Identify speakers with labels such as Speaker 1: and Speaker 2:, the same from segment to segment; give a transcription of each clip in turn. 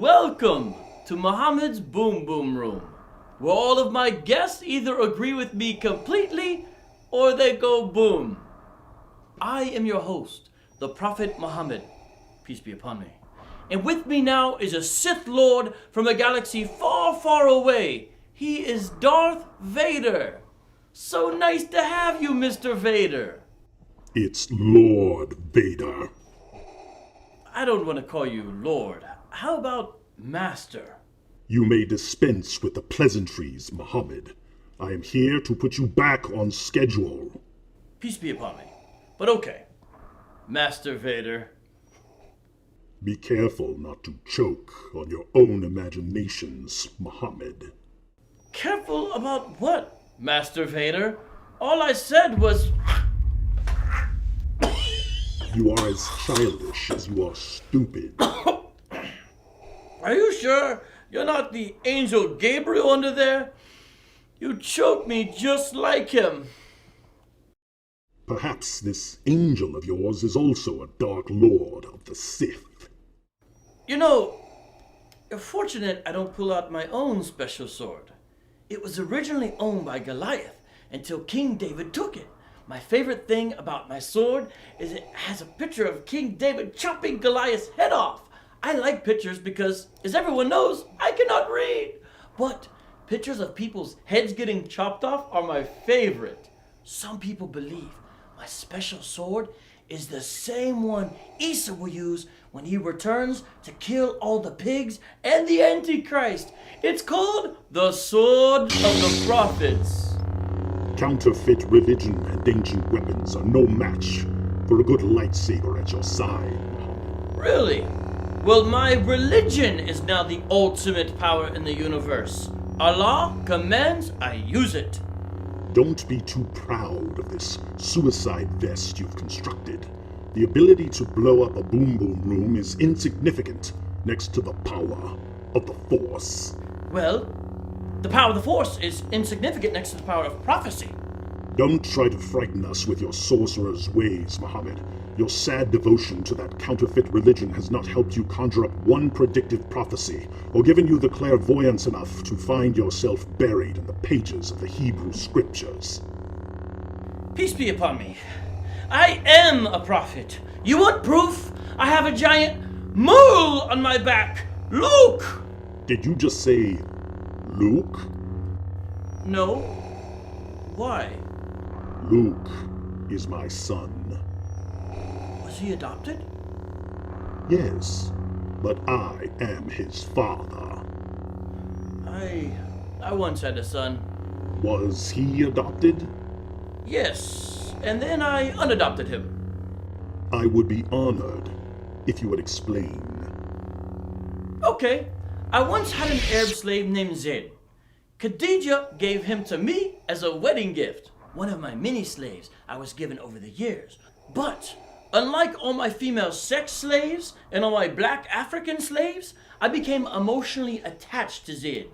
Speaker 1: Welcome to Muhammad's Boom Boom Room, where all of my guests either agree with me completely or they go boom. I am your host, the Prophet Muhammad, peace be upon me. And with me now is a Sith Lord from a galaxy far, far away. He is Darth Vader. So nice to have you, Mr. Vader.
Speaker 2: It's Lord Vader.
Speaker 1: I don't want to call you Lord. How about Master?
Speaker 2: You may dispense with the pleasantries, Muhammad. I am here to put you back on schedule.
Speaker 1: Peace be upon me. But okay, Master Vader.
Speaker 2: Be careful not to choke on your own imaginations, Muhammad.
Speaker 1: Careful about what, Master Vader? All I said was...
Speaker 2: You are as childish as you are stupid.
Speaker 1: Are you sure you're not the angel Gabriel under there? You choked me just like him.
Speaker 2: Perhaps this angel of yours is also a Dark Lord of the Sith.
Speaker 1: You know, you're fortunate I don't pull out my own special sword. It was originally owned by Goliath until King David took it. My favorite thing about my sword is it has a picture of King David chopping Goliath's head off. I like pictures because, as everyone knows, I cannot read. But pictures of people's heads getting chopped off are my favorite. Some people believe my special sword is the same one Isa will use when he returns to kill all the pigs and the Antichrist. It's called the Sword of the Prophets.
Speaker 2: Counterfeit religion and ancient weapons are no match for a good lightsaber at your side, Muhammad.
Speaker 1: Really? Well, my religion is now the ultimate power in the universe. Allah commands I use it.
Speaker 2: Don't be too proud of this suicide vest you've constructed. The ability to blow up a boom boom room is insignificant next to the power of the Force.
Speaker 1: Well, the power of the Force is insignificant next to the power of prophecy.
Speaker 2: Don't try to frighten us with your sorcerer's ways, Muhammad. Your sad devotion to that counterfeit religion has not helped you conjure up one predictive prophecy, or given you the clairvoyance enough to find yourself buried in the pages of the Hebrew scriptures.
Speaker 1: Peace be upon me. I am a prophet. You want proof? I have a giant mole on my back. Luke!
Speaker 2: Did you just say Luke?
Speaker 1: No. Why?
Speaker 2: Luke is my son.
Speaker 1: Was he adopted?
Speaker 2: Yes, but I am his father.
Speaker 1: I once had a son.
Speaker 2: Was he adopted?
Speaker 1: Yes, and then I unadopted him.
Speaker 2: I would be honored if you would explain.
Speaker 1: Okay, I once had an Arab slave named Zaid. Khadija gave him to me as a wedding gift. One of my many slaves I was given over the years. But unlike all my female sex slaves and all my black African slaves, I became emotionally attached to Zaid.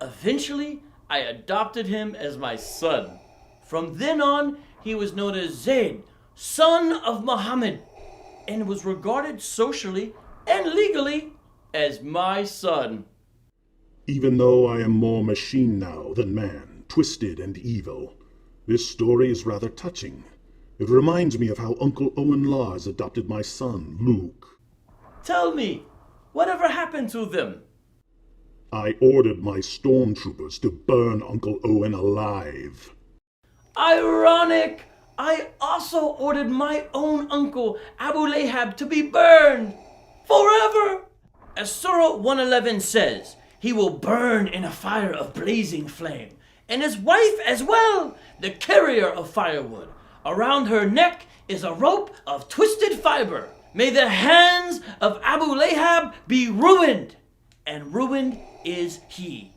Speaker 1: Eventually, I adopted him as my son. From then on, he was known as Zaid, son of Muhammad, and was regarded socially and legally as my son.
Speaker 2: Even though I am more machine now than man, twisted and evil, this story is rather touching. It reminds me of how Uncle Owen Lars adopted my son, Luke.
Speaker 1: Tell me, whatever happened to them?
Speaker 2: I ordered my stormtroopers to burn Uncle Owen alive.
Speaker 1: Ironic! I also ordered my own uncle, Abu Lahab, to be burned forever. As Surah 111 says, he will burn in a fire of blazing flame, and his wife as well, the carrier of firewood. Around her neck is a rope of twisted fiber. May the hands of Abu Lahab be ruined, and ruined is he.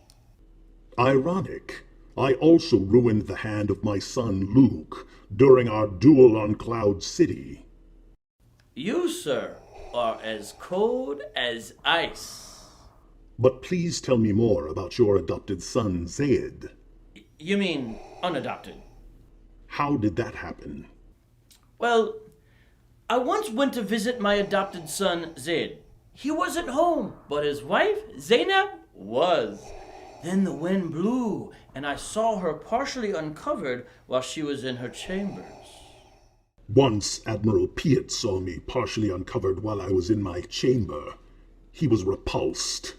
Speaker 2: Ironic. I also ruined the hand of my son Luke during our duel on Cloud City.
Speaker 1: You, sir, are as cold as ice.
Speaker 2: But please tell me more about your adopted son, Zaid.
Speaker 1: You mean unadopted?
Speaker 2: How did that happen?
Speaker 1: Well, I once went to visit my adopted son, Zaid. He wasn't home, but his wife, Zainab, was. Then the wind blew, and I saw her partially uncovered while she was in her chambers.
Speaker 2: Once Admiral Piet saw me partially uncovered while I was in my chamber. He was repulsed.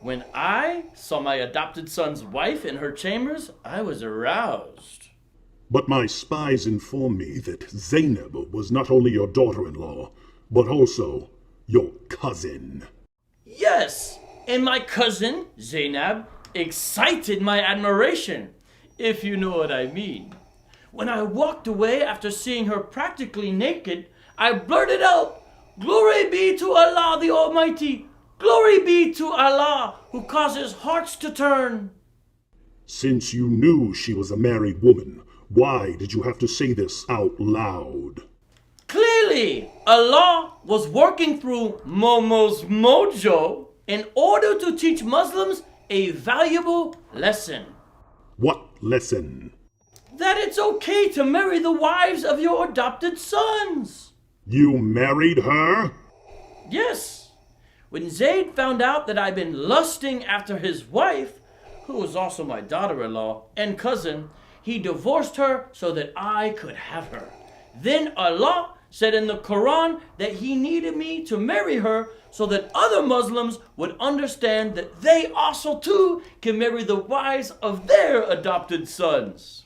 Speaker 1: When I saw my adopted son's wife in her chambers, I was aroused.
Speaker 2: But my spies informed me that Zainab was not only your daughter-in-law, but also your cousin.
Speaker 1: Yes, and my cousin, Zainab, excited my admiration, if you know what I mean. When I walked away after seeing her practically naked, I blurted out, "Glory be to Allah the Almighty! Glory be to Allah who causes hearts to turn!"
Speaker 2: Since you knew she was a married woman, why did you have to say this out loud?
Speaker 1: Clearly, Allah was working through Momo's mojo in order to teach Muslims a valuable lesson.
Speaker 2: What lesson?
Speaker 1: That it's okay to marry the wives of your adopted sons.
Speaker 2: You married her?
Speaker 1: Yes. When Zayd found out that I'd been lusting after his wife, who was also my daughter-in-law and cousin, he divorced her so that I could have her. Then Allah said in the Quran that he needed me to marry her so that other Muslims would understand that they also too can marry the wives of their adopted sons.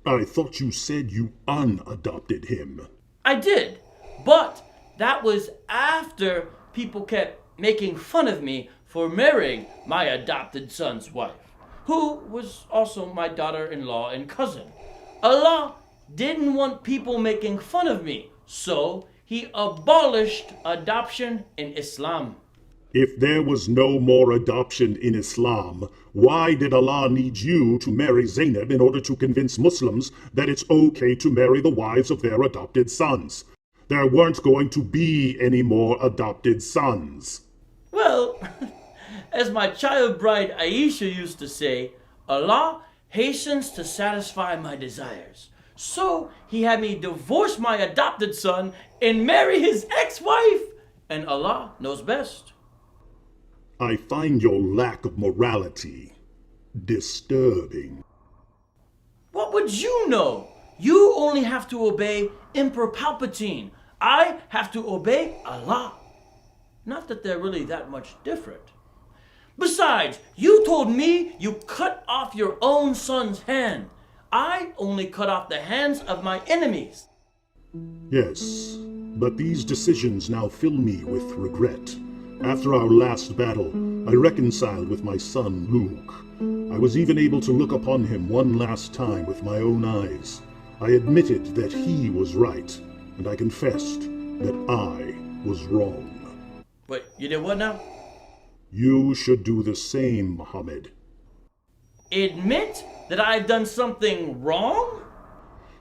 Speaker 2: I thought you said you unadopted him.
Speaker 1: I did, but that was after people kept making fun of me for marrying my adopted son's wife, who was also my daughter-in-law and cousin. Allah didn't want people making fun of me, so he abolished adoption in Islam.
Speaker 2: If there was no more adoption in Islam, why did Allah need you to marry Zainab in order to convince Muslims that it's okay to marry the wives of their adopted sons? There weren't going to be any more adopted sons.
Speaker 1: Well, as my child bride Aisha used to say, Allah hastens to satisfy my desires. So he had me divorce my adopted son and marry his ex-wife. And Allah knows best.
Speaker 2: I find your lack of morality disturbing.
Speaker 1: What would you know? You only have to obey Emperor Palpatine. I have to obey Allah. Not that they're really that much different. Besides, you told me you cut off your own son's hand. I only cut off the hands of my enemies.
Speaker 2: Yes, but these decisions now fill me with regret. After our last battle, I reconciled with my son Luke. I was even able to look upon him one last time with my own eyes. I admitted that he was right, and I confessed that I was wrong.
Speaker 1: Wait, you did what now?
Speaker 2: You should do the same, Muhammad.
Speaker 1: Admit that I've done something wrong?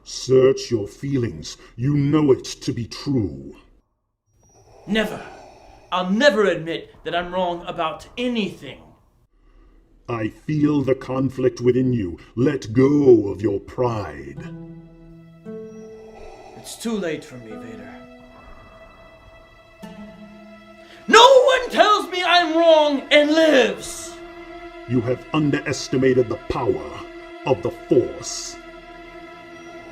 Speaker 2: Search your feelings. You know it to be true.
Speaker 1: Never. I'll never admit that I'm wrong about anything.
Speaker 2: I feel the conflict within you. Let go of your pride.
Speaker 1: It's too late for me, Vader. No one tells me I'm wrong and lives!
Speaker 2: You have underestimated the power of the Force.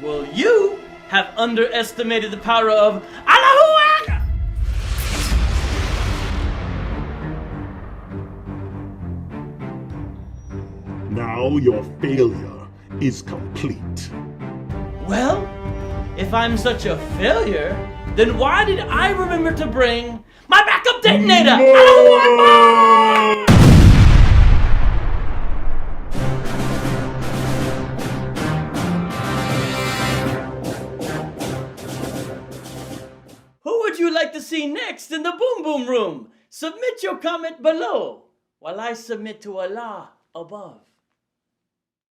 Speaker 1: Well, you have underestimated the power of Allahu Akbar!
Speaker 2: Now your failure is complete.
Speaker 1: Well, if I'm such a failure, then why did I remember to bring my backup detonator? Allahu Akbar! Who would you like to see next in the Boom Boom Room? Submit your comment below while I submit to Allah above.